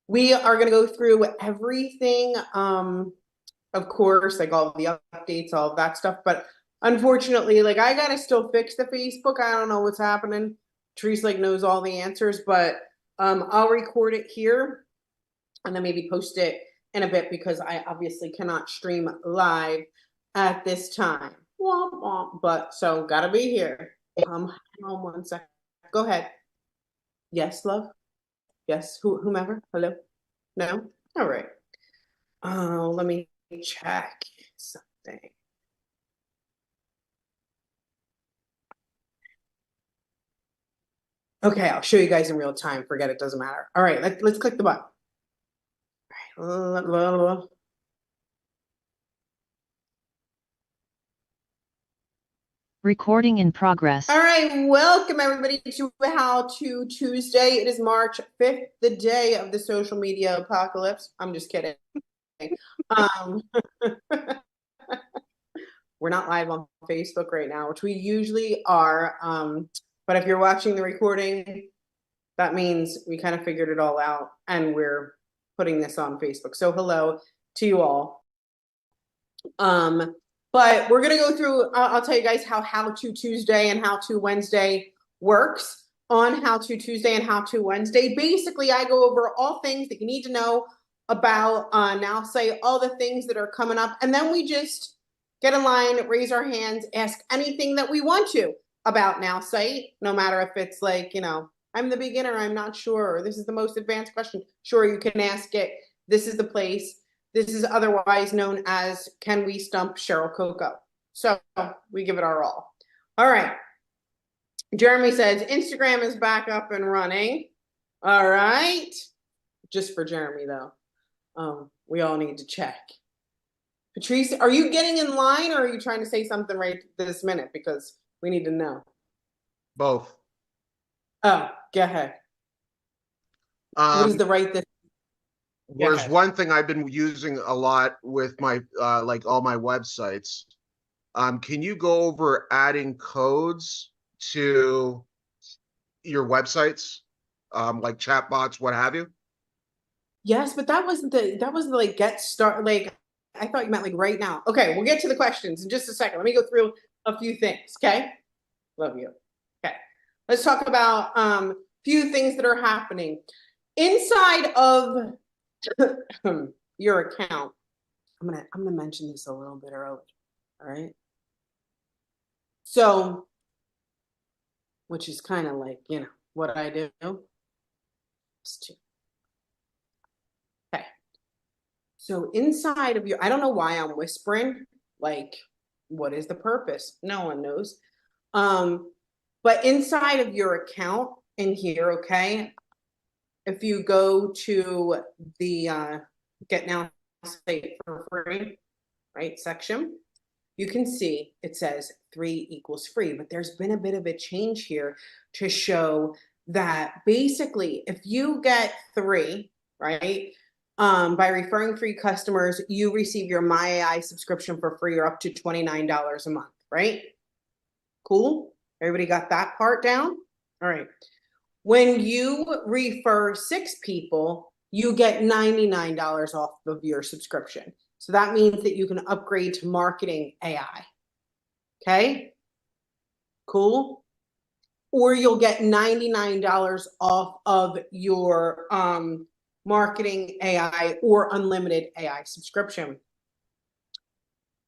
We are going to go through everything, of course, like all the updates, all of that stuff. But unfortunately, like I got to still fix the Facebook. I don't know what's happening. Therese like knows all the answers, but I'll record it here and then maybe post it in a bit because I obviously cannot stream live at this time. Womp womp. But so gotta be here. Hang on 1 second. Go ahead. Yes, love. Yes, whomever. Hello. No. All right. Let me check something. Okay, I'll show you guys in real time. Forget it, doesn't matter. All right, let's click the button. All right. Recording in progress. All right, welcome everybody to How To Tuesday. It is March 5th, the day of the social media apocalypse. I'm just kidding. We're not live on Facebook right now, which we usually are. But if you're watching the recording, that means we kind of figured it all out and we're putting this on Facebook. So hello to you all. But we're gonna go through, I'll tell you guys how to Tuesday and how to Wednesday works on How To Tuesday and How To Wednesday. Basically, I go over all things that you need to know about Nowsite, all the things that are coming up, and then we just get in line, raise our hands, ask anything that we want to about Nowsite, no matter if it's like, you know, I'm the beginner, I'm not sure, or this is the most advanced question. Sure, you can ask it. This is the place. This is otherwise known as Can We Stump 𝗟𝗶𝗃𝗲? So we give it our all. All right. Jeremy says Instagram is back up and running. All right. Just for Jeremy, though. We all need to check. Patrice, are you getting in line or are you trying to say something right this minute? Because we need to know. Both. Oh, go ahead. What is the right this? There's one thing I've been using a lot with my like all my websites. Can you go over adding codes to your websites, like chatbots, what have you? Yes, but that wasn't like get start. Like I thought you meant like right now. Okay, we'll get to the questions in just a second. Let me go through a few things. Okay, love you. Okay, let's talk about few things that are happening inside of your account. I'm gonna mention this a little bit early. All right. So, which is kind of like, you know, what I do. Okay. So inside of your, I don't know why I'm whispering, like, what is the purpose? No one knows. But inside of your account in here, okay, if you go to the Get Nowsite for free, right, section, you can see it says 3 equals free, but there's been a bit of a change here to show that basically if you get 3, right, by referring 3 customers, you receive your My AI subscription for free or up to $29 a month, right? Cool? Everybody got that part down? All right. When you refer 6 people, you get $99 off of your subscription. So that means that you can upgrade to marketing AI. Okay? Cool? Or you'll get $99 off of your marketing AI or unlimited AI subscription.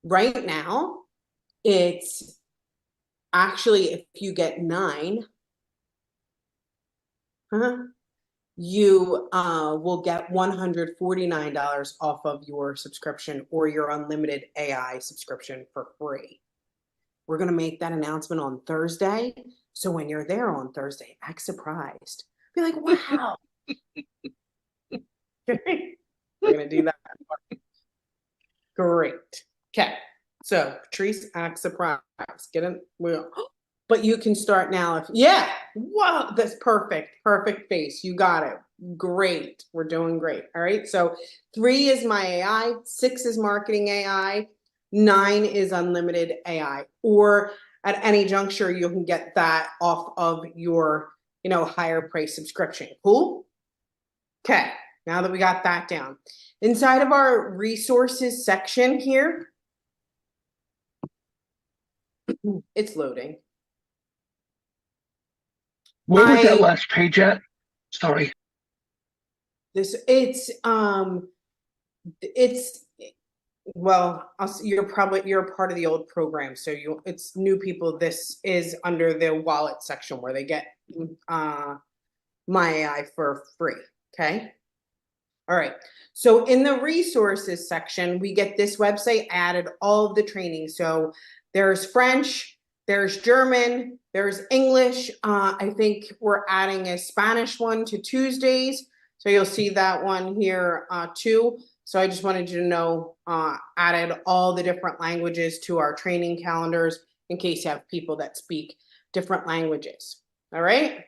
Right now, it's actually if you get 9, you will get $149 off of your subscription or your unlimited AI subscription for free. We're going to make that announcement on Thursday. So when you're there on Thursday, act surprised. Be like, wow. We're going to do that. Great. Okay. So Patrice, act surprised. Get in. But you can start now. If yeah, wow, that's perfect. Perfect face. You got it. Great. We're doing great. All right. So 3 is My AI, 6 is marketing AI, 9 is unlimited AI. Or at any juncture, you can get that off of your, you know, higher price subscription. Cool. Okay. now that we got that down. Inside of our resources section here, it's loading. Where was that last page at? Sorry. Well, you're a part of the old program, so it's new people. This is under the wallet section where they get my AI for free. Okay. All right. So in the resources section, we get this website added all of the training. So there's French, there's German, there's English. I think we're adding a Spanish one to Tuesdays. So you'll see that one here too. So I just wanted you to know, added all the different languages to our training calendars in case you have people that speak different languages. All right.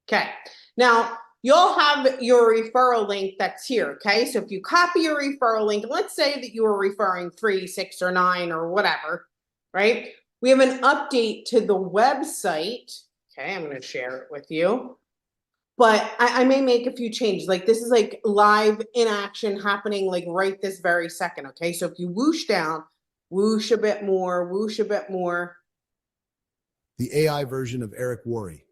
Okay. Now, you'll have your referral link that's here, okay? So if you copy your referral link, let's say that you were referring 3, 6, or 9 or whatever, right? We have an update to the website. Okay, I'm gonna share it with you. But I may make a few changes. Like this is like live in action happening like right this very second, okay? So if you whoosh down, whoosh a bit more, whoosh a bit more. The AI version of 𝗟𝗶𝗃𝗲𝗏.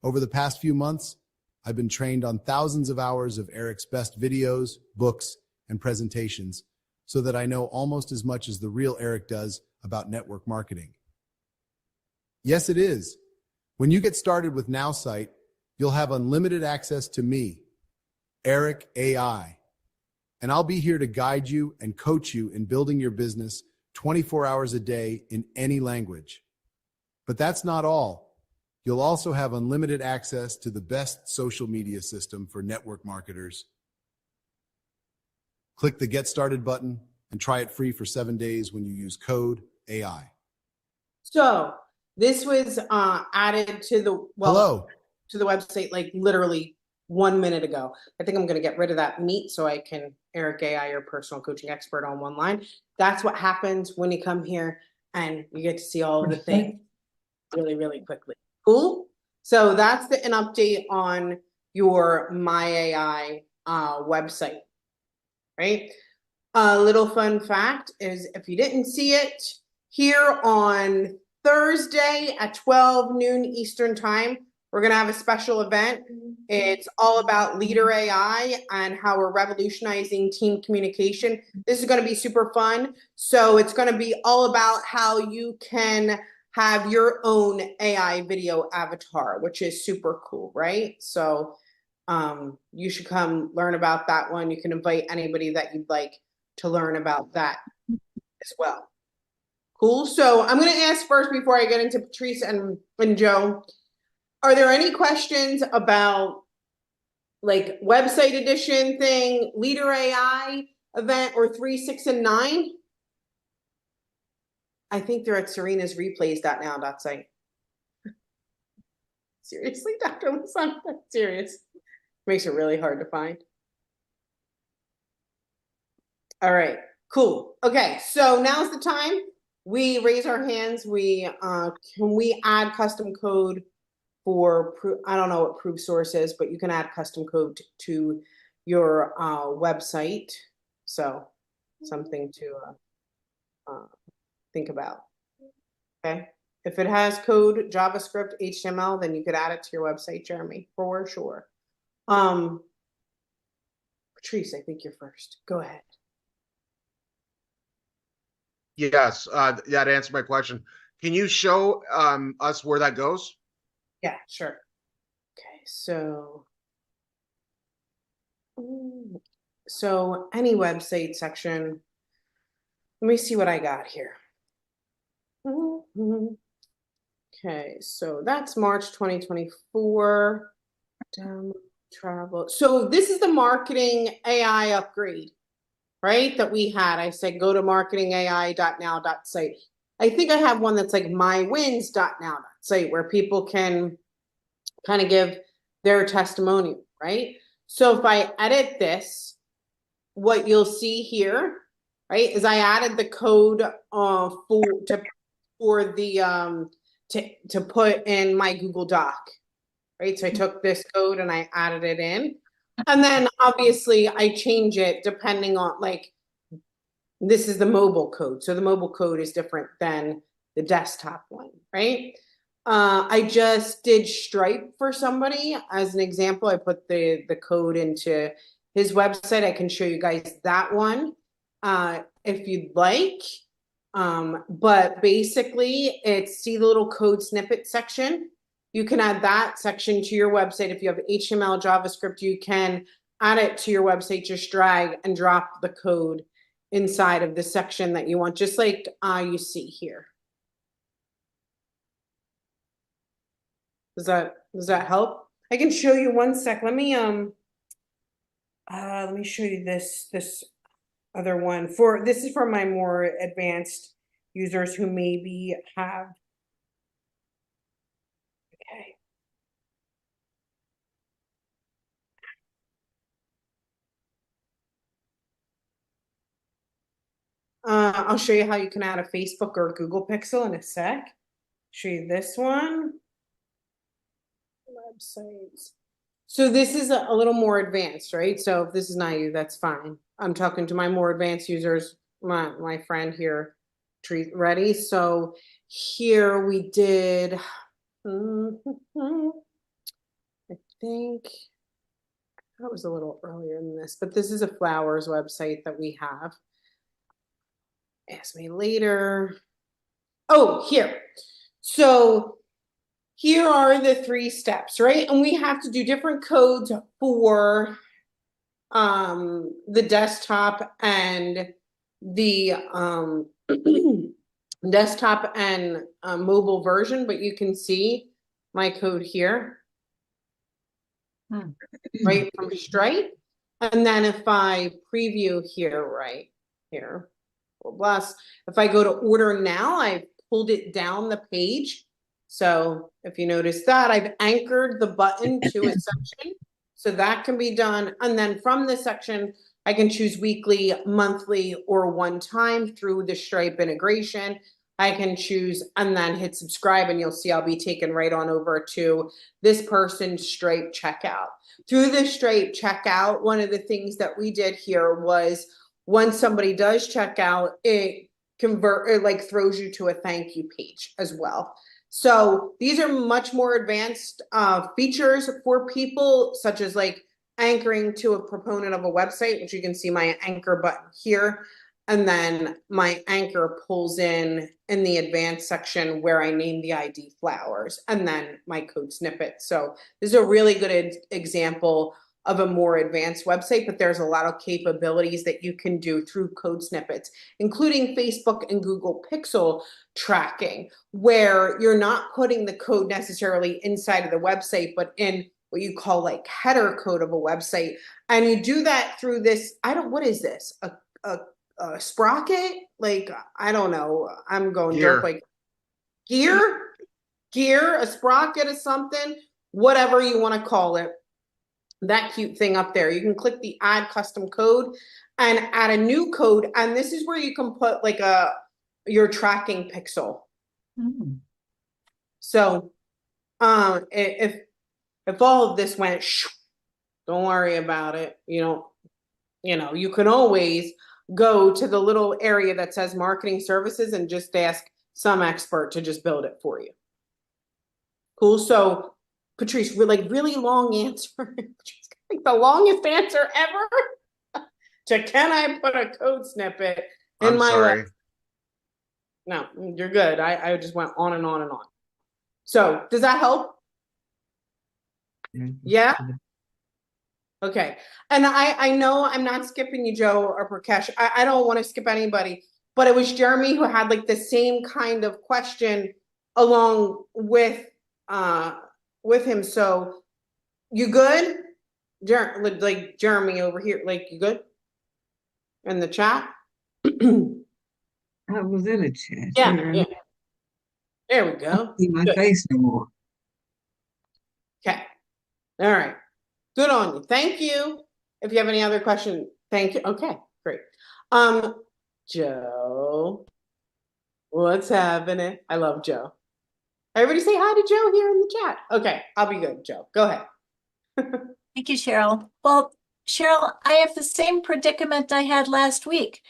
Over the past few months, I've been trained on thousands of hours of Eric's best videos, books, and presentations so that I know almost as much as the real Eric does about network marketing. Yes, it is. When you get started with Nowsite, you'll have unlimited access to me, Eric AI, and I'll be here to guide you and coach you in building your business 24 hours a day in any language. But that's not all. You'll also have unlimited access to the best social media system for network marketers. Click the Get Started button and try it free for 7 days when you use code AI. So this was added to the to the website like literally 1 minute ago. I think I'm going to get rid of that meet so I can Eric AI, your personal coaching expert on one line. That's what happens when you come here and you get to see all of the things really, really quickly. Cool. So that's an update on your My AI website, right? A little fun fact is if you didn't see it, here on Thursday at 12 noon Eastern time, we're going to have a special event. It's all about Leader AI and how we're revolutionizing team communication. This is going to be super fun. So it's going to be all about how you can have your own AI video avatar, which is super cool, right? So you should come learn about that one. You can invite anybody that you'd like to learn about that as well. Cool. So I'm going to ask first before I get into Patrice and Joe, are there any questions about like website edition thing, Leader AI event, or 3, 6, and 9? I think they're at Serena's replays.now.site. Seriously, Dr. Lasan, that's serious. Makes it really hard to find. All right, cool. Okay, so now's the time. We raise our hands. Can we add custom code for, I don't know what proof source is, but you can add custom code to your website. So something to think about. Okay. If it has code, JavaScript, HTML, then you could add it to your website, Jeremy, for sure. Patrice, I think you're first. Go ahead. Yes, that answered my question. Can you show us where that goes? Yeah, sure. Okay, so any website section. Let me see what I got here. Okay, so that's March 2024. Travel. So this is the marketing AI upgrade, right? That we had. I said go to marketingai.now.site. I think I have one that's like mywins.now.site where people can kind of give their testimonial, right? So if I edit this, what you'll see here, right, is I added the code to put in my Google Doc, right? So I took this code and I added it in. And then obviously I change it depending on like, this is the mobile code. So the mobile code is different than the desktop one, right? I just did Stripe for somebody as an example. I put the code into his website. I can show you guys that one if you'd like. But basically it's, see the little code snippet section? You can add that section to your website. If you have HTML, JavaScript, you can add it to your website, just drag and drop the code inside of the section that you want, just like you see here. Does that help? I can show you one sec. Let me show you this other one. This is for my more advanced users who maybe have. Okay. I'll show you how you can add a Facebook or a Google Pixel in a sec. Show you this one. Websites. So this is a little more advanced, right? So if this is not you, that's fine. I'm talking to my more advanced users, my friend here, ready? So here we did, I think that was a little earlier than this, but this is a flowers website that we have. Ask me later. Oh, here. So here are the 3 steps, right? And we have to do different codes for the desktop and the desktop and mobile version, but you can see my code here, right, from Stripe. And then if I preview here, right here, plus if I go to order now, I've pulled it down the page. So if you notice that, I've anchored the button to a section, so that can be done. And then from this section, I can choose weekly, monthly, or one time through the Stripe integration. I can choose and then hit subscribe, and you'll see I'll be taken right on over to this person's Stripe checkout. Through the Stripe checkout, one of the things that we did here was once somebody does check out, it like throws you to a thank you page as well. So these are much more advanced features for people, such as like anchoring to a proponent of a website, which you can see my anchor button here. And then my anchor pulls in the advanced section where I name the ID flowers and then my code snippet. So this is a really good example of a more advanced website, but there's a lot of capabilities that you can do through code snippets, including Facebook and Google Pixel tracking, where you're not putting the code necessarily inside of the website, but in what you call like header code of a website. And you do that through this, what is this? A sprocket? Like, I don't know. I'm going Gear. joke like gear, a sprocket or something, whatever you want to call it. That cute thing up there. You can click the add custom code and add a new code. And this is where you can put like your tracking pixel. Mm-hmm. So if all of this went, don't worry about it. You can always go to the little area that says marketing services and just ask some expert to just build it for you. Cool. So Patrice, like really long answer. Like the longest answer ever to can I put a code snippet in my web? No, you're good. I just went on and on and on. So does that help? Yeah. Okay. And I know I'm not skipping you, Joe or Prakash. I don't want to skip anybody, but it was Jeremy who had like the same kind of question along with him. So you good? Like Jeremy over here, like you good? In the chat? I was in a chat. Yeah. There we go. I don't see my face no more. Okay. All right. Good on you. Thank you. If you have any other questions, thank you. Okay, great. Joe, what's happening? I love Joe. Everybody say hi to Joe here in the chat. Okay, I'll be good, Joe. Go ahead. Thank you, Cheryl. Well, Cheryl, I have the same predicament I had last week.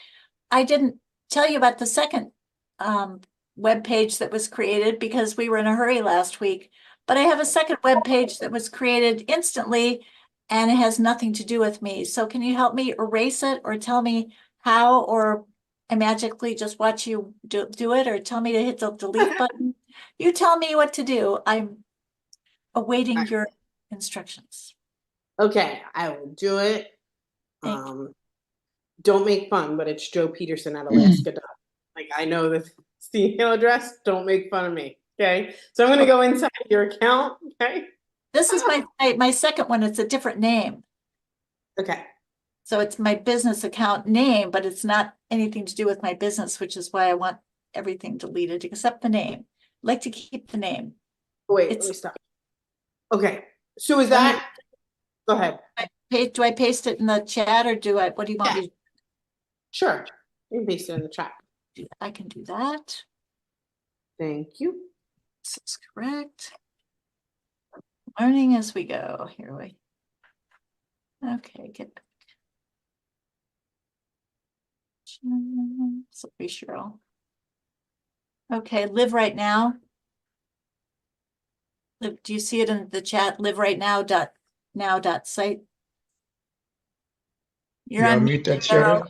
I didn't tell you about the second web page that was created because we were in a hurry last week. But I have a second web page that was created instantly and it has nothing to do with me. So can you help me erase it or tell me how, or I magically just watch you do it, or tell me to hit the delete button? You tell me what to do. I'm awaiting your instructions. Okay, I will do it. Thank you. Don't make fun, but it's 𝗗𝗶𝗃𝗲𝗃𝗲𝗃. Like, I know the email address. Don't make fun of me. Okay, so I'm gonna go inside your account. Okay. This is my second one. It's a different name. Okay. So it's my business account name, but it's not anything to do with my business, which is why I want everything deleted except the name. I'd like to keep the name. Wait, let me stop. Okay, so is that? Go ahead. Do I paste it in the chat, or do I? What do you want me to? Sure, you can paste it in the chat. Do? I can do that. Thank you. This is correct. Learning as we go. Here we. Okay, get back. Sorry, Cheryl. Okay, live right now. Do you see it in the chat? Live right now site. You're on mute, Cheryl.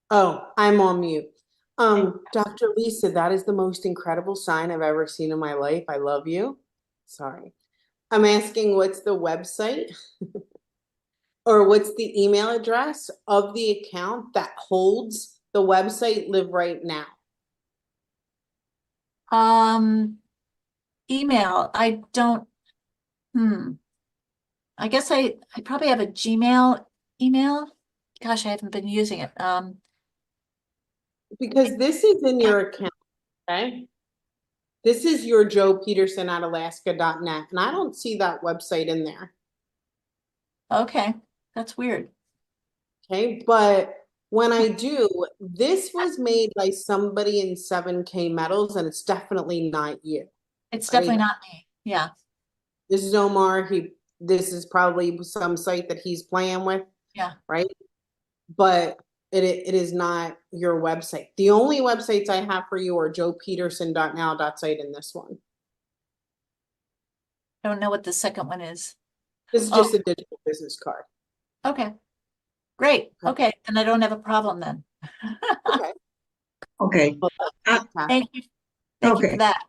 Oh, I'm on mute. Dr. Lisa, that is the most incredible sign I've ever seen in my life. I love you. Sorry. I'm asking, what's the website or what's the email address of the account that holds the website Live Right Now? Email. I don't. I guess I probably have a Gmail email. Gosh, I haven't been using it. Because this is in your account, okay? This is your 𝗗𝗶𝗃𝗲𝗃𝗲.net, and I don't see that website in there. Okay, that's weird. Okay, but when I do, this was made by somebody in 7K Metals, and it's definitely not you. It's definitely not me. Yeah. This is Omar. This is probably some site that he's playing with. Yeah. Right? But it is not your website. The only websites I have for you are 𝗗𝗶𝗃𝗲𝗃𝗲site in this one. I don't know what the second one is. This is just a digital business card. Okay. Great. Okay. And I don't have a problem then. Okay. Okay. Thank you. Thank you for that.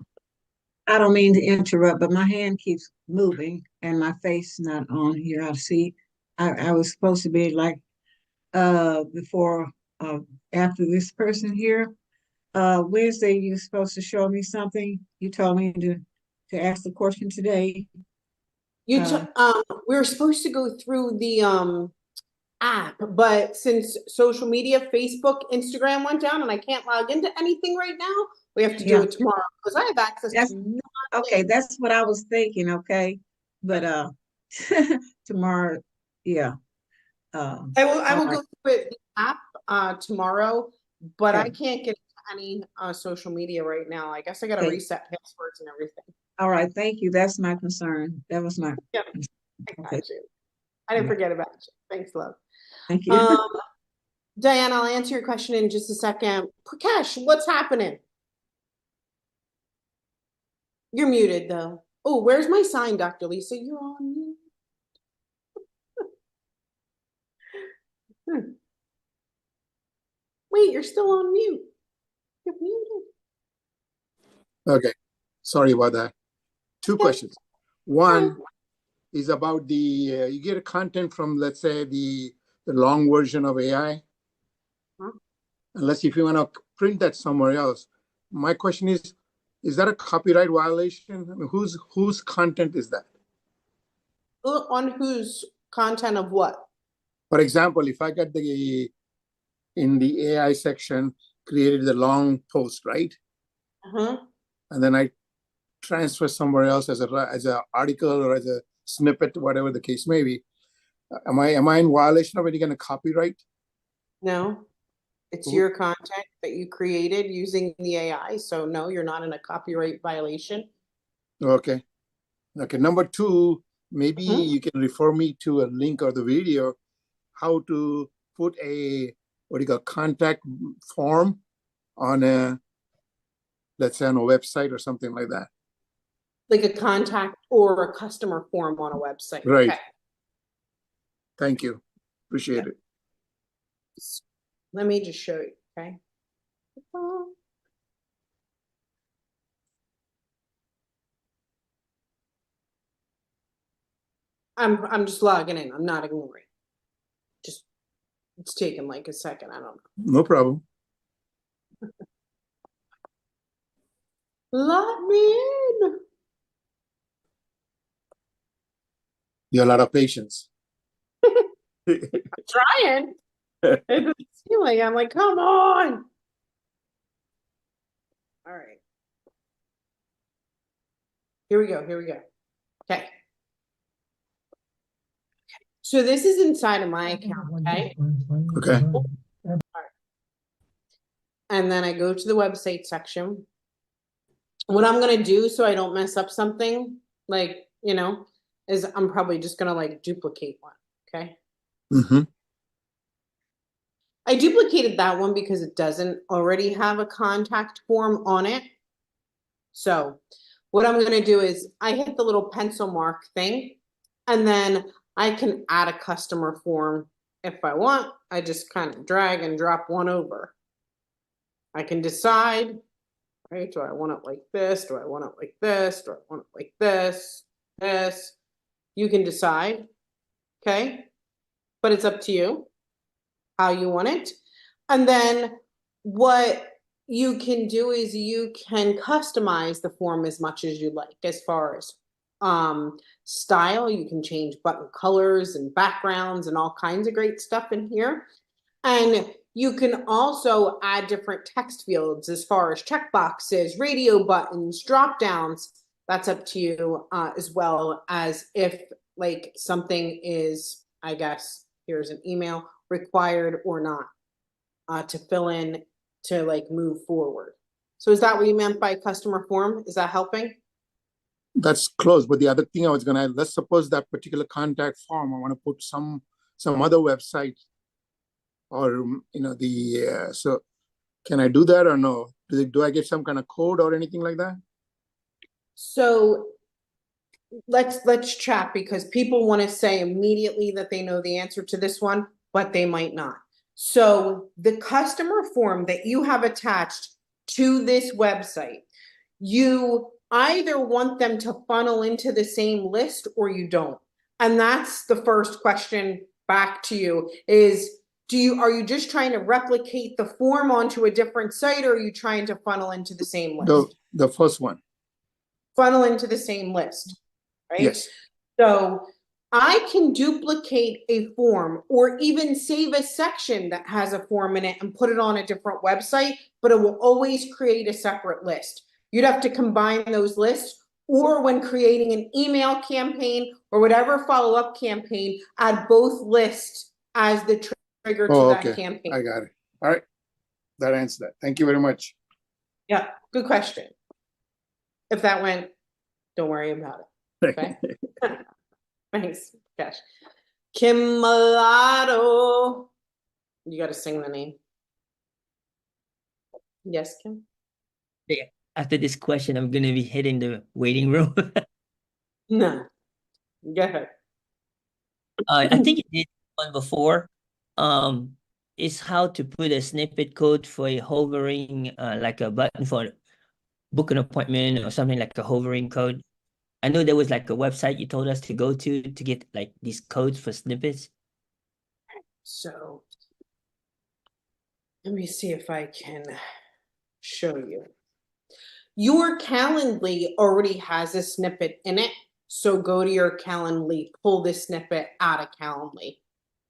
I don't mean to interrupt, but my hand keeps moving and my face not on here. I see. I was supposed to be like before after this person here. Wednesday you're supposed to show me something. You told me to ask the question today. We were supposed to go through the app, but since social media, Facebook, Instagram went down and I can't log into anything right now, we have to do it tomorrow because I have access to nothing. Okay, that's what I was thinking, okay. But tomorrow, yeah. I will go through the app tomorrow, but I can't get any social media right now. I guess I gotta reset passwords and everything. All right, thank you. That's my concern. That was my concern. I got you. I didn't forget about you. Thanks, love. Thank you. Diane, I'll answer your question in just a second. Prakash, what's happening? You're muted though. Oh, where's my sign, Dr. Lisa? You're on mute. Wait, you're still on mute. You're muted. Okay, sorry about that. Two questions. One is about the you get a content from, let's say, the long version of AI. Unless if you want to print that somewhere else. My question is that a copyright violation? I mean, whose content is that? On whose content of what? For example, if I got in the AI section created the long post, right? And then I transfer somewhere else as a article or as a snippet, whatever the case may be. Am I in violation of any kind of copyright? No, it's your content that you created using the AI. So no, you're not in a copyright violation. Okay. Number two, maybe you can refer me to a link or the video how to put a contact form on a, let's say, on a website or something like that. Like a contact or a customer form on a website. Right. Okay. Thank you. Appreciate it. Let me just show you, okay? I'm just logging in. I'm not ignoring. Just it's taking like a second. I don't know. No problem. Let me in. You have a lot of patience. Trying. It doesn't seem like I'm like, come on. All right. Here we go. Here we go. Okay. So this is inside of my account, okay? Okay. All right. And then I go to the website section. What I'm gonna do so I don't mess up something, like, you know, is I'm probably just gonna like duplicate one, okay? Mm-hmm. I duplicated that one because it doesn't already have a contact form on it. So what I'm gonna do is I hit the little pencil mark thing, and then I can add a customer form if I want. I just kind of drag and drop one over. I can decide, right? Do I want it like this? Do I want it like this? Do I want it like this? This. You can decide, okay? But it's up to you how you want it. And then what you can do is you can customize the form as much as you like as far as style. You can change button colors and backgrounds and all kinds of great stuff in here. And you can also add different text fields as far as checkboxes, radio buttons, drop downs. That's up to you, as well as if like something is, I guess, here's an email, required or not, to fill in to like move forward. So is that what you meant by customer form? Is that helping? That's close. But the other thing I was gonna, let's suppose that particular contact form, I want to put some other website, or so can I do that or no? Do I get some kind of code or anything like that? So let's chat, because people want to say immediately that they know the answer to this one, but they might not. So the customer form that you have attached to this website, you either want them to funnel into the same list or you don't. And that's the first question back to you is, are you just trying to replicate the form onto a different site, or are you trying to funnel into the same list? The first one. Funnel into the same list, right? Yes. So I can duplicate a form or even save a section that has a form in it and put it on a different website, but it will always create a separate list. You'd have to combine those lists, or when creating an email campaign or whatever follow-up campaign, add both lists as the trigger to that campaign. I got it. All right. That answers that. Thank you very much. Yeah, good question. If that went, don't worry about it. Okay. Thanks, gosh. 𝗗𝗶𝗃𝗲𝗆. You got to sing the name. Yes, Kim? Yeah. After this question, I'm going to be hitting the waiting room. No. Go ahead. I think you did one before. Is how to put a snippet code for a hovering, like a button for book an appointment or something, like a hovering code. I know there was like a website you told us to go to get like these codes for snippets. So let me see if I can show you. Your Calendly already has a snippet in it. So go to your Calendly, pull this snippet out of Calendly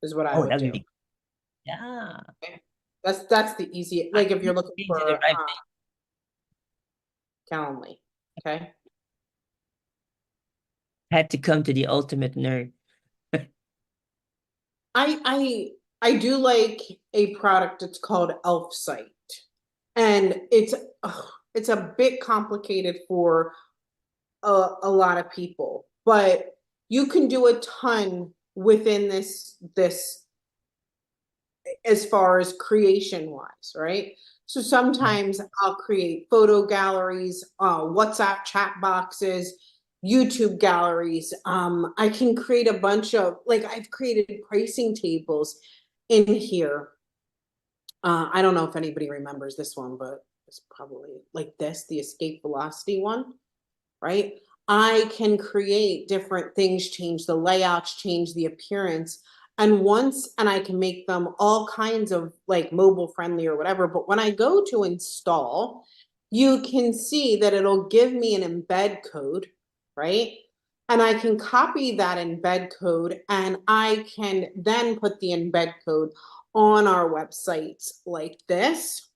is what I would do. Yeah. Okay. That's the easiest, like if you're looking for Calendly, okay? Had to come to the ultimate nerd. I do like a product. It's called 𝗟𝗶𝗃𝗲𝗆, and it's a bit complicated for a lot of people, but you can do a ton within this as far as creation wise, right? So sometimes I'll create photo galleries, WhatsApp chat boxes, YouTube galleries. I can create a bunch of, like, I've created pricing tables in here. I don't know if anybody remembers this one, but it's probably like this, the escape velocity one, right? I can create different things, change the layouts, change the appearance. And I can make them all kinds of like mobile friendly or whatever. But when I go to install, you can see that it'll give me an embed code, right? And I can copy that embed code and I can then put the embed code on our websites like this,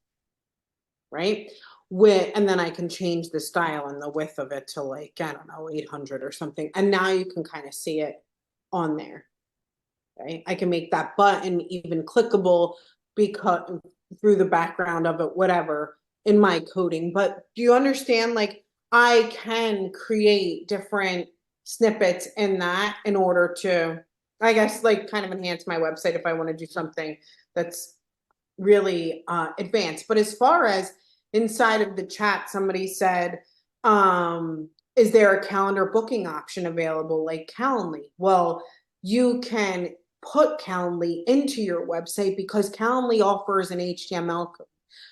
right? And then I can change the style and the width of it to like, I don't know, 800 or something. And now you can kind of see it on there. Right? I can make that button even clickable because through the background of it, whatever, in my coding. But do you understand? Like, I can create different snippets in that in order to, I guess, like kind of enhance my website if I want to do something that's really advanced. But as far as inside of the chat, somebody said, is there a calendar booking option available like Calendly? Well, you can put Calendly into your website because Calendly offers an HTML code.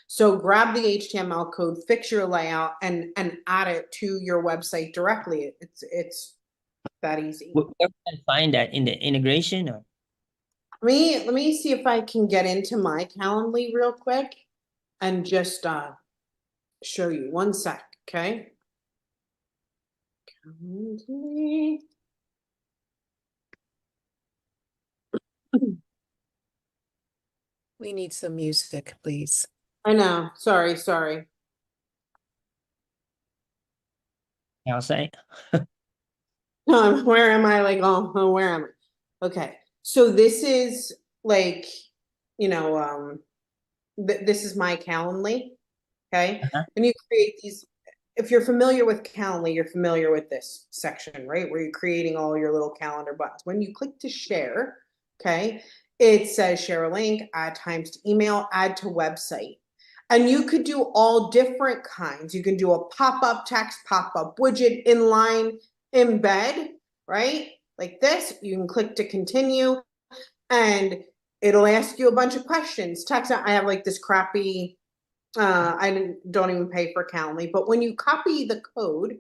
So grab the HTML code, fix your layout, and add it to your website directly. It's that easy. Where can I find that in the integration? Or? Let me see if I can get into my Calendly real quick and just show you. One sec, okay? Calendly. We need some music, please. I know. Sorry. I'll say. Where am I? Like, oh, where am I? Okay. So this is like, you know, this is my Calendly. Okay. And you create these. If you're familiar with Calendly, you're familiar with this section, right? Where you're creating all your little calendar buttons. When you click to share, okay, it says share a link, add times to email, add to website. And you could do all different kinds. You can do a pop-up text, pop-up widget, inline, embed, right? Like this. You can click to continue and it'll ask you a bunch of questions. Text, I have like this crappy, I don't even pay for Calendly, but when you copy the code,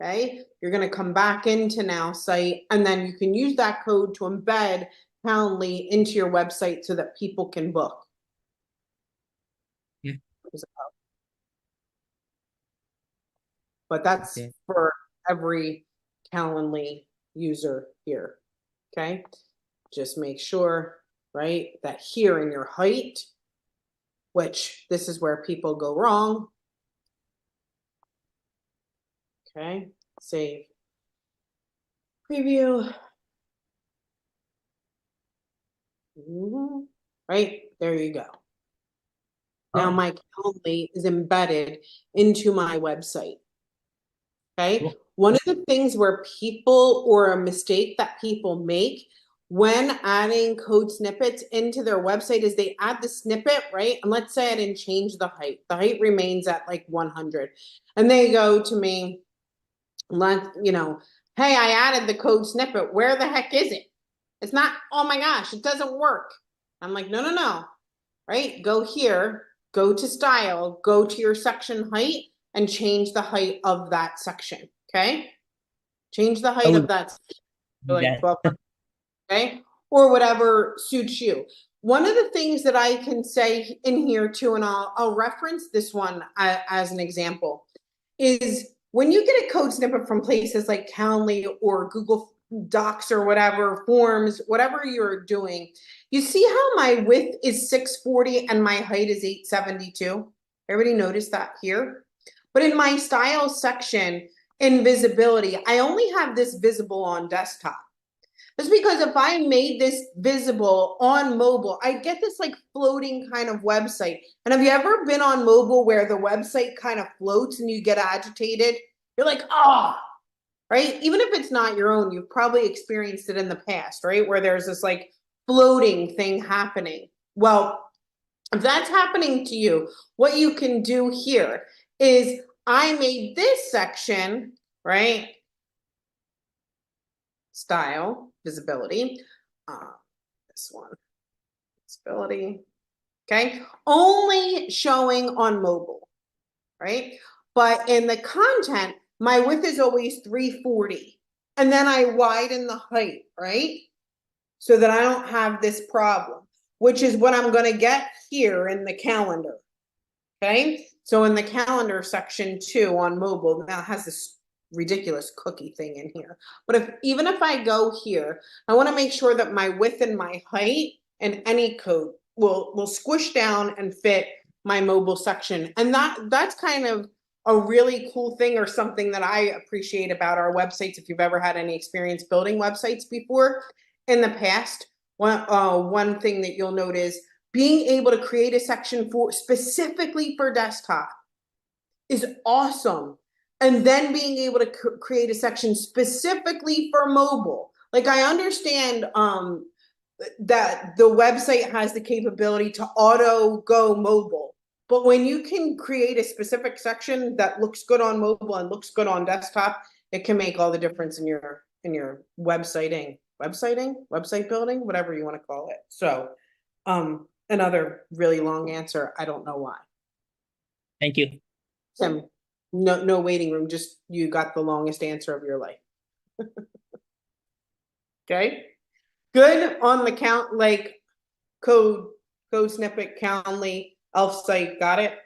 okay, you're going to come back into Nowsite and then you can use that code to embed Calendly into your website so that people can book. Yeah. But that's for every Calendly user here, okay? Just make sure, right, that here in your height, which this is where people go wrong. Okay, save, preview. Right, there you go. Now my Calendly is embedded into my website. Okay, cool. One of the things where people, or a mistake that people make when adding code snippets into their website is they add the snippet, right? And let's say I didn't change the height. The height remains at like 100. And they go to me, you know, hey, I added the code snippet. Where the heck is it? It's not, oh my gosh, it doesn't work. I'm like, no, right? Go here, go to style, go to your section height and change the height of that section, okay? Change the height of that section. Like 12, okay? Or whatever suits you. One of the things that I can say in here too, and I'll reference this one as an example, is when you get a code snippet from places like Calendly or Google Docs or whatever, Forms, whatever you're doing, you see how my width is 640 and my height is 872? Everybody notice that here? But in my style section, in visibility, I only have this visible on desktop. That's because if I made this visible on mobile, I get this like floating kind of website. And have you ever been on mobile where the website kind of floats and you get agitated? You're like, oh, right? Even if it's not your own, you've probably experienced it in the past, right? Where there's this like floating thing happening. Well, if that's happening to you, what you can do here is I made this section, right? Style, visibility, this one, visibility, okay? Only showing on mobile, right? But in the content, my width is always 340. And then I widen the height, right? So that I don't have this problem, which is what I'm going to get here in the calendar. Okay. So in the calendar section too on mobile, now it has this ridiculous cookie thing in here. But even if I go here, I want to make sure that my width and my height and any code will squish down and fit my mobile section. And that's kind of a really cool thing, or something that I appreciate about our websites. If you've ever had any experience building websites before in the past, one thing that you'll note is being able to create a section specifically for desktop is awesome. And then being able to create a section specifically for mobile. Like, I understand that the website has the capability to auto go mobile, but when you can create a specific section that looks good on mobile and looks good on desktop, it can make all the difference in your website building, whatever you want to call it. So another really long answer. I don't know why. Thank you. Tim, no waiting room, just you got the longest answer of your life. Okay, good on the count, like code snippet, Calendly, elf site, got it?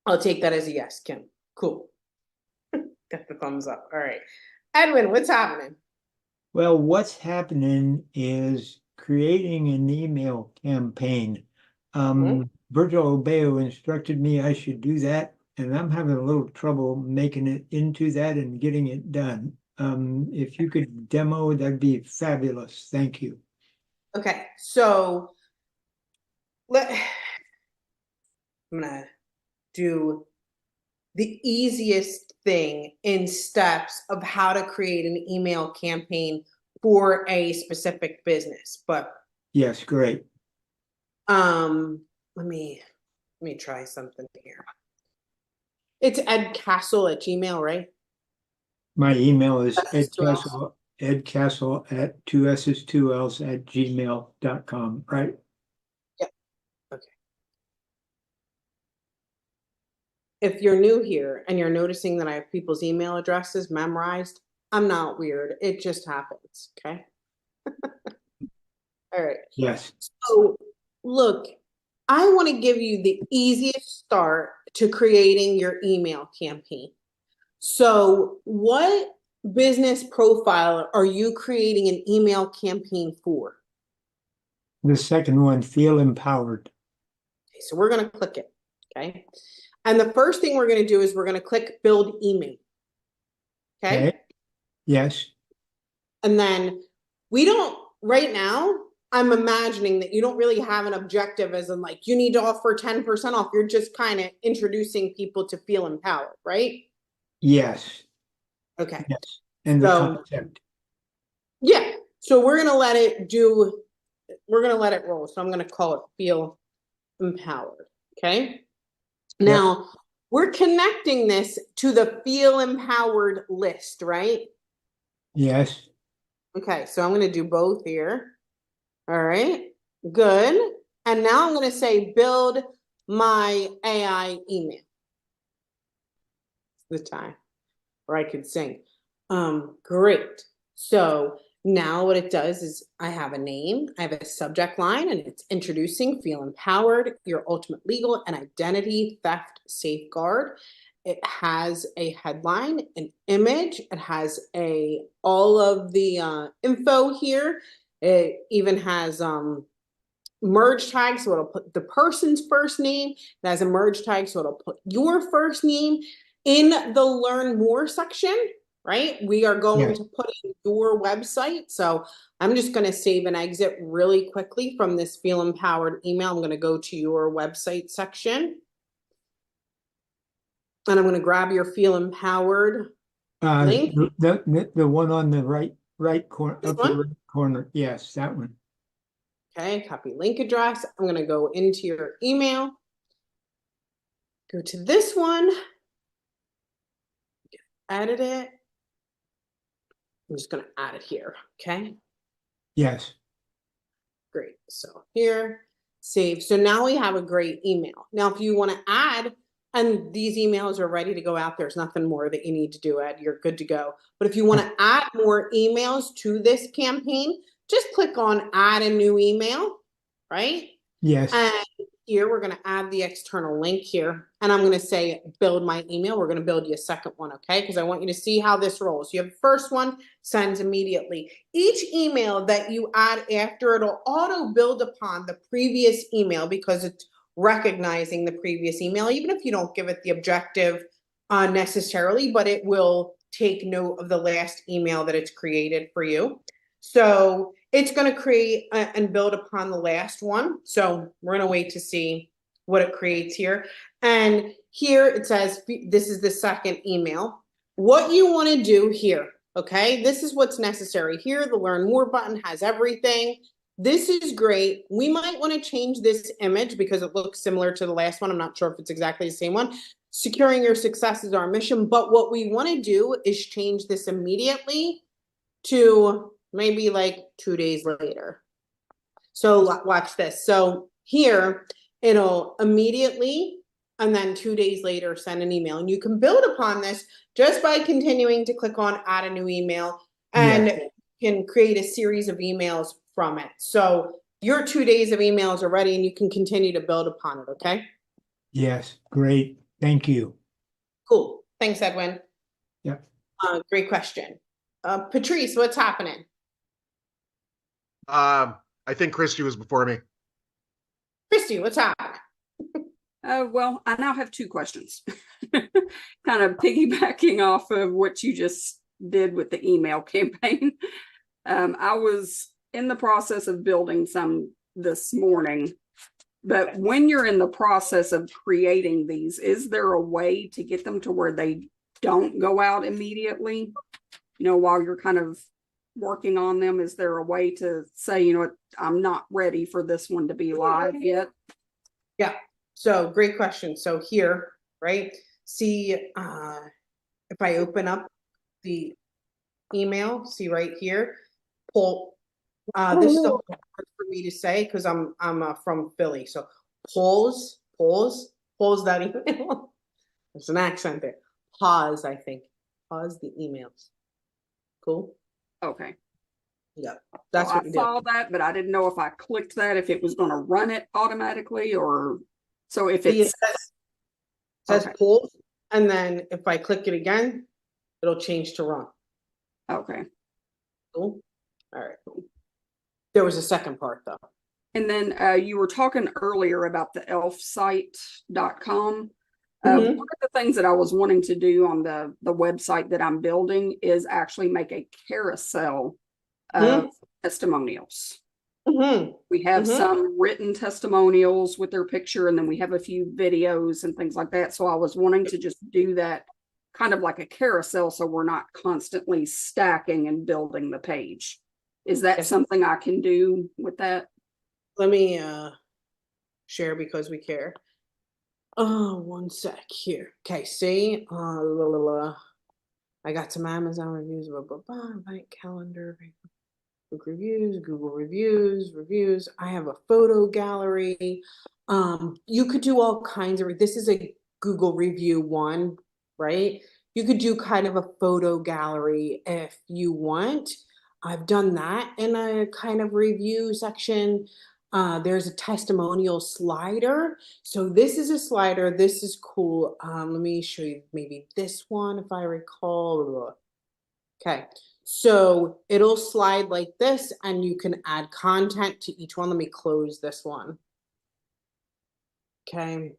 I'll take that as a yes, Kim. Cool. Got the thumbs up. All right. Edwin, what's happening? Well, what's happening is creating an email campaign. 𝗟𝗶𝗶𝗆𝗆 instructed me I should do that, and I'm having a little trouble making it into that and getting it done. If you could demo, that'd be fabulous. Thank you. Okay, so I'm gonna do the easiest thing in steps of how to create an email campaign for a specific business. But yes, great. Let me try something here. It's @𝗏𝗏𝗆𝗏@gmail.com, right? My email is edcastle@2s's2ls@gmail.com, right? Yep. Okay. If you're new here and you're noticing that I have people's email addresses memorized, I'm not weird. It just happens. Okay. All right. Yes. So look, I want to give you the easiest start to creating your email campaign. So what business profile are you creating an email campaign for? The second one, feel empowered. Okay, so we're going to click it. Okay. And the first thing we're going to do is we're going to click build email. Okay. Yes. And then we don't, right now, I'm imagining that you don't really have an objective as in like, you need to offer 10% off. You're just kind of introducing people to feel empowered, right? Yes. Okay. Yes. And the concept. Yeah. So we're going to let it roll. So I'm going to call it feel empowered. Okay. Now we're connecting this to the feel empowered list, right? Yes. Okay. So I'm going to do both here. All right, good. And now I'm going to say build my AI email. It's the time where I could sing. Great. So now what it does is I have a name, I have a subject line, and it's introducing Feel Empowered, your ultimate legal and identity theft safeguard. It has a headline, an image, it has all of the info here. It even has merge tags, so it'll put the person's first name. It has a merge tag, so it'll put your first name in the learn more section, right? We are going to put in your website. So I'm just going to save and exit really quickly from this Feel Empowered email. I'm going to go to your website section. And I'm going to grab your Feel Empowered Link? The one on the right corner, This upper one? right corner. Yes, that one. Okay, copy link address. I'm gonna go into your email. Go to this one. Edit it. I'm just gonna add it here, okay? Yes. Great, so here, save. So now we have a great email. Now, if you wanna add, and these emails are ready to go out, there's nothing more that you need to do, Ed, you're good to go. But if you wanna add more emails to this campaign, just click on add a new email, right? Yes. And here we're gonna add the external link here, and I'm gonna say build my email. We're gonna build you a second one, okay? Because I want you to see how this rolls. You have the first one, sends immediately. Each email that you add after, it'll auto build upon the previous email because it's recognizing the previous email, even if you don't give it the objective necessarily, but it will take note of the last email that it's created for you. So it's going to create and build upon the last one. So we're going to wait to see what it creates here. And here it says, this is the second email. What you want to do here, okay? This is what's necessary. Here, the Learn More button has everything. This is great. We might want to change this image because it looks similar to the last one. I'm not sure if it's exactly the same one. Securing your success is our mission. But what we want to do is change this immediately to maybe like 2 days later. So watch this. So here it'll immediately, and then 2 days later, send an email. And you can build upon this just by continuing to click on add a new email and can create a series of emails from it. So your 2 days of emails are ready and you can continue to build upon it, okay? Yes, great. Thank you. Cool. Thanks, Edwin. Yeah. Great question. Patrice, what's happening? I think Christy was before me. Christy, what's happening? Well, I now have two questions. Kind of piggybacking off of what you just did with the email campaign. I was in the process of building some this morning, but when you're in the process of creating these, is there a way to get them to where they don't go out immediately? You know, while you're kind of working on them, is there a way to say, you know what, I'm not ready for this one to be live yet? Yeah, so great question. So here, right, see if I open up the email, see right here, pull, this is the hard for me to say because I'm from Philly. So pause that email. There's an accent there. Pause, I think. Pause the emails. Cool. Okay. Yeah, that's so what I you saw do. that, but I didn't know if I clicked that, if it was going to run it automatically, or so if it says pause, and then if I click it again, it'll change to run. Okay. Cool. All right. Cool. There was a second part though. And then you were talking earlier about the 𝗟𝗶𝗃𝗲𝗆.com. One of the things that I was wanting to do on the website that I'm building is actually make a carousel of testimonials. We have some written testimonials with their picture, and then we have a few videos and things like that. So I was wanting to just do that kind of like a carousel so we're not constantly stacking and building the page. Is that something I can do with that? Let me share because we care. Oh, 1 sec here. Okay, see, I got some Amazon reviews, right calendar, book reviews, Google reviews. I have a photo gallery. You could do all kinds of. This is a Google review one, right? You could do kind of a photo gallery if you want. I've done that in a kind of review section. There's a testimonial slider. So this is a slider. This is cool. Let me show you maybe this one if I recall. Okay, so it'll slide like this and you can add content to each one. Let me close this one. Okay,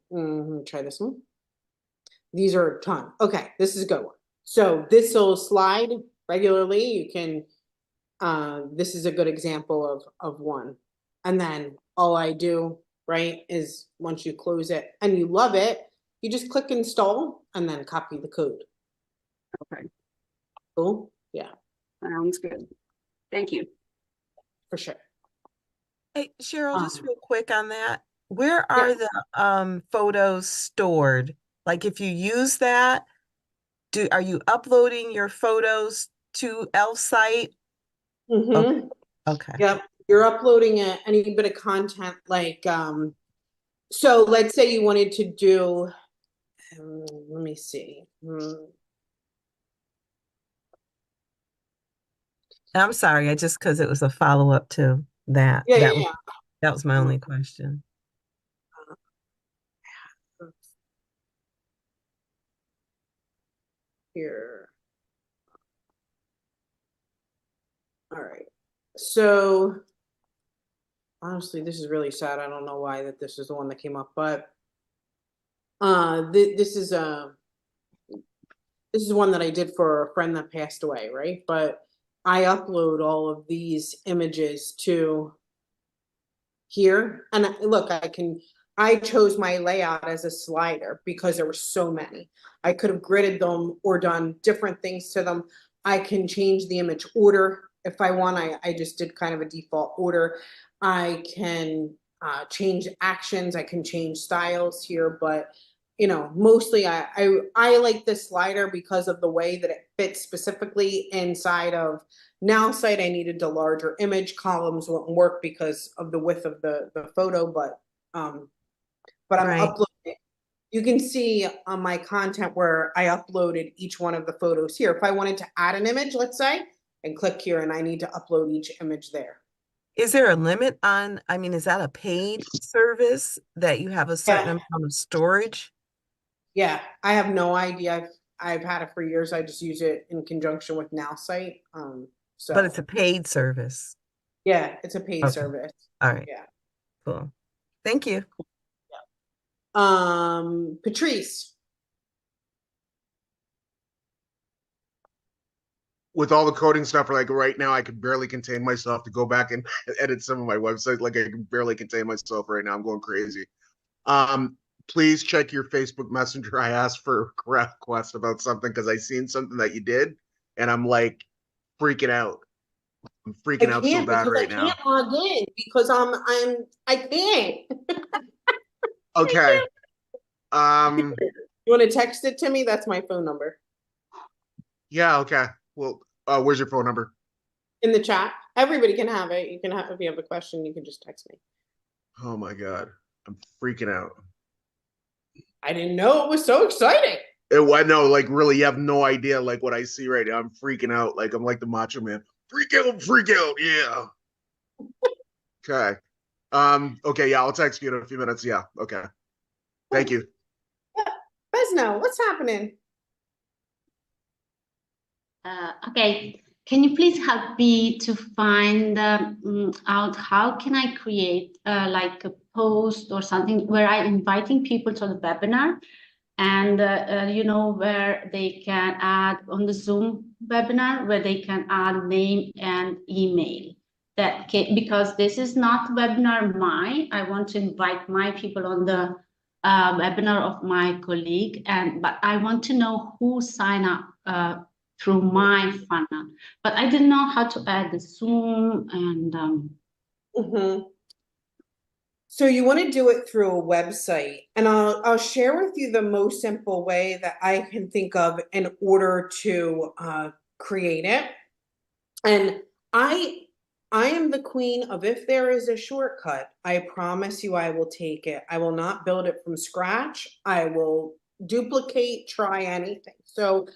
try this one. These are a ton. Okay, this is a good one. So this will slide regularly. You can, this is a good example of one. And then all I do, right, is once you close it and you love it, you just click install and then copy the code. Okay. Cool. Yeah, Sounds good. Thank you. for sure. Hey, Cheryl, just Um, real quick on that. Where are the photos stored? Like if you use that, are you uploading your photos to 𝗟𝗶𝗃𝗲𝗄? mhm. Okay. Yep, you're uploading any bit of content like so let's say you wanted to do let me see. I'm sorry, just because it was a follow-up to that. Yeah, That was my only question. Here. All right. So honestly, this is really sad. I don't know why that this is the one that came up, but this is one that I did for a friend that passed away, right? But I upload all of these images to here. And look, I chose my layout as a slider because there were so many. I could have gridded them or done different things to them. I can change the image order if I want. I just did kind of a default order. I can change actions. I can change styles here, but you know, mostly I like this slider because of the way that it fits specifically inside of Nowsite. I needed a larger image. Columns wouldn't work because of the width of the photo, but I'm uploading. You can see on my content where I uploaded each one of the photos here. If I wanted to add an image, let's say, and click here, and I need to upload each image there. Is there a limit on, I mean, is that a paid service that you have a certain amount of storage? Yeah, I have no idea. I've had it for years. I just use it in conjunction with Nowsite. But it's a paid service. Yeah, it's a paid service. All right. Yeah. Cool. Thank you. Patrice. With all the coding stuff, like right now, I can barely contain myself to go back and edit some of my websites. Like I can barely contain myself right now. I'm going crazy. Please check your Facebook Messenger. I asked for a request about something because I seen something that you did, and I'm like freaking out. I'm freaking out so bad right now. I can't log in because I can't. Okay. You want to text it to me? That's my phone number. Yeah. Okay. Well, where's your phone number? In the chat. Everybody can have it. You can have, if you have a question, you can just text me. Oh my God. I'm freaking out. I didn't know it was so exciting. No, like really, you have no idea like what I see right now. I'm freaking out. Like I'm like the Macho Man. Freak out, yeah. Okay. Okay, yeah, I'll text you in a few minutes. Yeah, okay. Thank you. Yeah. Besno, what's happening? Okay, can you please help me to find out how can I create like a post or something where I'm inviting people to the webinar, and you know, where they can add on the Zoom webinar, where they can add name and email. Because this is not webinar I want to invite my people on the webinar of my colleague, but I want to know who sign up through my funnel, but I didn't know how to add the Zoom and So you want to do it through a website, and I'll share with you the most simple way that I can think of in order to create it. And I am the queen of, if there is a shortcut, I promise you I will take it. I will not build it from scratch. I will duplicate, try anything. So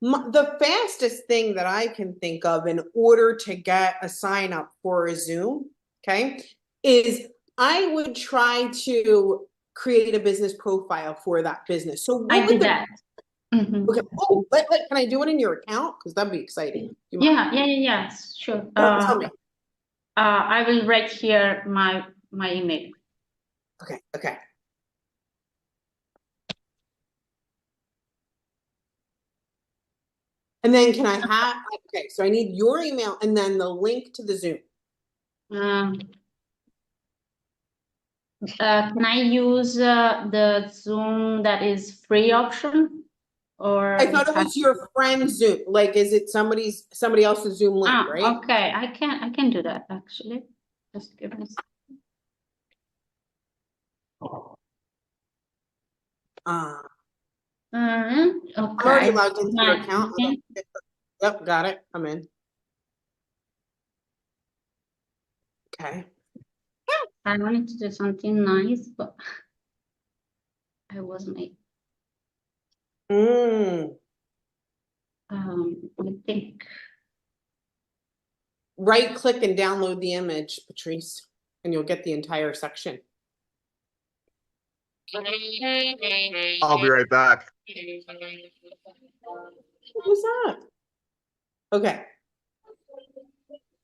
the fastest thing that I can think of in order to get a sign up for a Zoom, okay, is I would try to create a business profile for that business. So I did that. Okay. Oh, can I do it in your account? Because that'd be exciting. Yeah, sure. Tell me. I will write here my email. Okay. And then can I have, okay, so I need your email and then the link to the Zoom. Can I use the Zoom that is free option? or I thought it was your friend's Zoom. Like, is it somebody else's Zoom link, right? Okay, I can do that actually. Just give me a second. I'm Okay. already logged into your Right, account. okay. Yep, got it. I'm in. Okay. I wanted to do something nice, but I wasn't able. I think. Right click and download the image, Patrice, and you'll get the entire section. I'll be right back. What was that? Okay.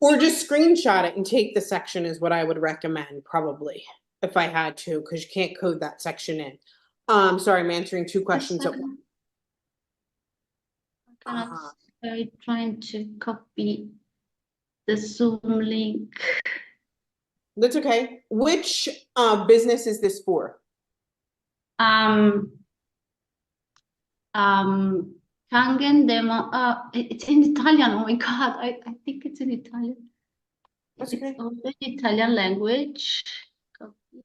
Or just screenshot it and take the section is what I would recommend, probably, if I had to, because you can't code that section in. Sorry, I'm answering two questions at once. I'm trying to copy the Zoom link. That's okay. Which business is this for? Kangen demo. It's in Italian. Oh my God, I think it's in Italian. That's It's okay. also Italian language. Copy.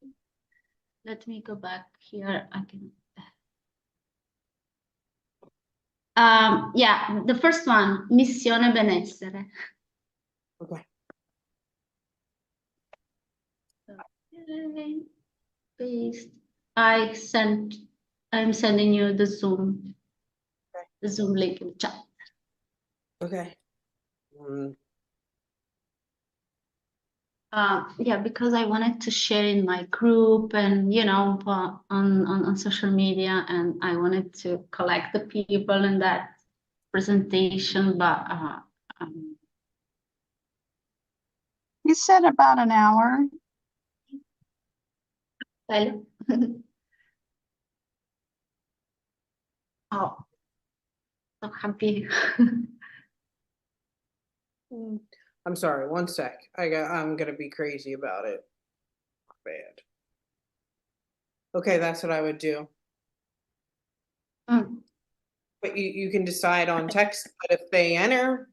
Let me go back here. I can. Yeah, the first one, Missione Benessere. Okay. Okay. Paste. I'm sending you the Zoom. Okay. The Zoom link in the chat. Okay. Yeah, because I wanted to share in my group and, you know, on social media, and I wanted to collect the people in that presentation, but You said about an hour. well, oh, so happy. I'm sorry, one sec. I'm gonna be crazy about it. Bad. Okay, that's what I would do. But you can decide on text, but if they enter.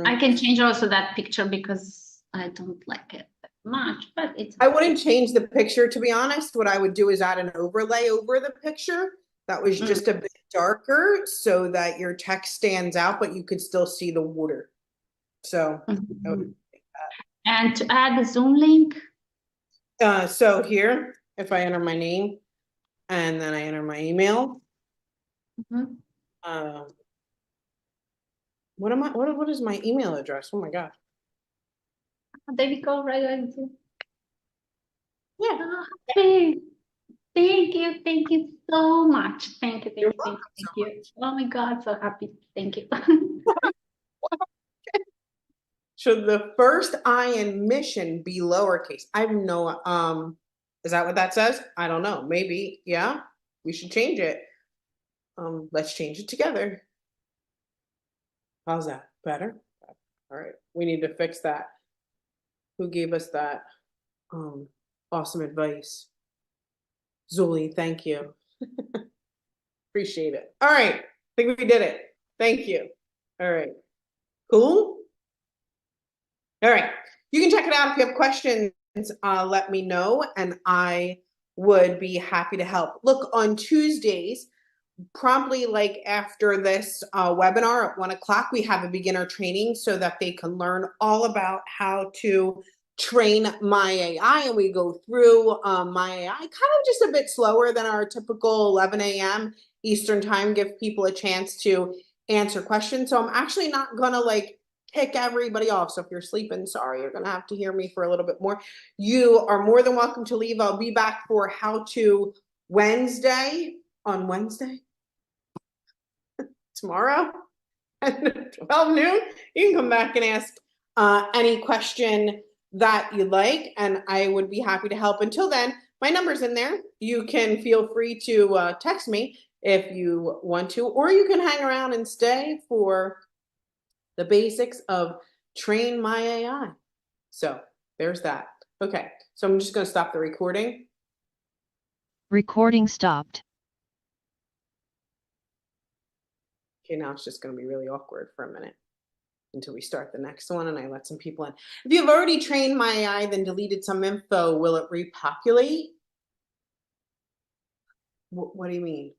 I can change also that picture because I don't like it that much, but it's. I wouldn't change the picture, to be honest. What I would do is add an overlay over the picture that was just a bit darker so that your text stands out, but you could still see the water. So. And to add the Zoom link. So here, if I enter my name and then I enter my email. What is my email address? Oh my God. There we go, right? Yeah. Thank you so much. Thank you. Oh my God, so happy. Thank you. Should the first I in mission be lowercase? I have no, is that what that says? I don't know. Maybe, yeah, we should change it. Let's change it together. How's that? Better? All right, we need to fix that. Who gave us that awesome advice? Zuli, thank you. Appreciate it. All right, I think we did it. Thank you. All right, cool. All right, you can check it out if you have questions. Let me know, and I would be happy to help. Look, on Tuesdays, promptly like after this webinar at 1 o'clock, we have a beginner training so that they can learn all about how to train My AI, and we go through My AI kind of just a bit slower than our typical 11 a.m. Eastern time, give people a chance to answer questions. So I'm actually not gonna like kick everybody off. So if you're sleeping, sorry, you're gonna have to hear me for a little bit more. You are more than welcome to leave. I'll be back for How To Wednesday on Wednesday. Tomorrow at 12 noon. You can come back and ask any question that you like, and I would be happy to help. Until then, my number's in there. You can feel free to text me if you want to, or you can hang around and stay for the basics of Train My AI. So there's that. Okay, so I'm just going to stop the recording. Recording stopped. Okay, now it's just going to be really awkward for a minute until we start the next one and I let some people in. If you've already trained my AI, then deleted some info, will it repopulate? What do you mean?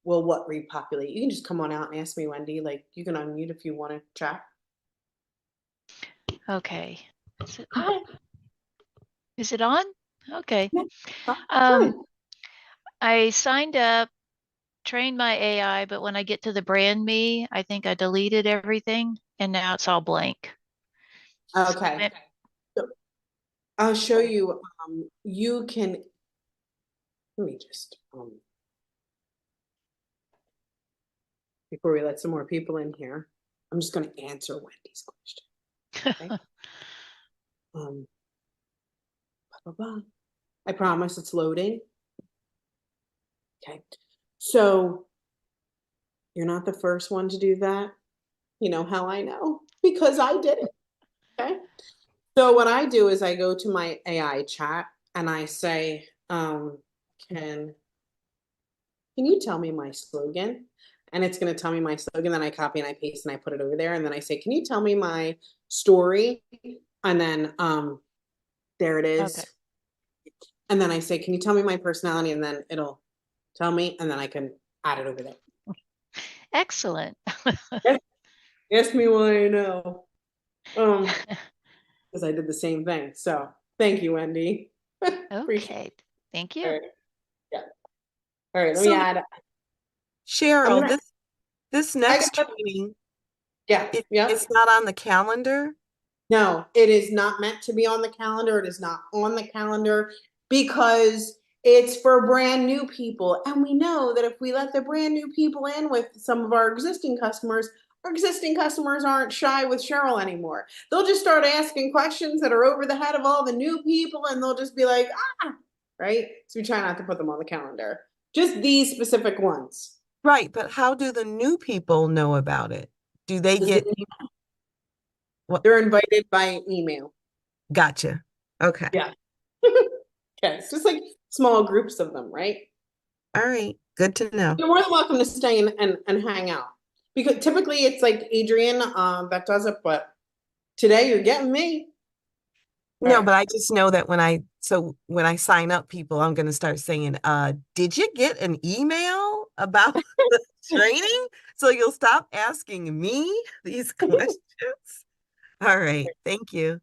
Will what repopulate? You can just come on out and ask me, Wendy. Like, you can unmute if you want to chat. Okay. Is it on? Okay. Yeah. I signed up, trained my AI, but when I get to the brand me, I think I deleted everything and now it's all blank. Okay. So I'll show you. You can, let me just, before we let some more people in here, I'm just going to answer Wendy's question. Okay. Blah, blah, blah. I promise it's loading. Okay. So you're not the first one to do that. You know how I know? Because I did it. Okay. So what I do is I go to my AI chat and I say, can you tell me my slogan? And it's going to tell me my slogan. Then I copy and I paste and I put it over there. And then I say, can you tell me my story? And then there it is. Okay. And then I say, can you tell me my personality? And then it'll tell me, and then I can add it over there. Excellent. Ask me why I know. Because I did the same thing. So thank you, Wendy. Okay. Thank you. All right. Yeah. All right. Let me add. Cheryl, this next training, it's not on the calendar. No, it is not meant to be on the calendar. It is not on the calendar because it's for brand new people. And we know that if we let the brand new people in with some of our existing customers aren't shy with Cheryl anymore. They'll just start asking questions that are over the head of all the new people and they'll just be like, right? So we try not to put them on the calendar. Just these specific ones. Right, but how do the new people know about it? Do they get what? They're invited by email. Gotcha. Okay. Yeah. Okay. It's just like small groups of them, right? All right. Good to know. You're more than welcome to stay and hang out. Because typically it's like Adrian that does it, but today you're getting me. No, but I just know that when I sign up people, I'm going to start saying, did you get an email about the training? So you'll stop asking me these questions. All right. Thank you.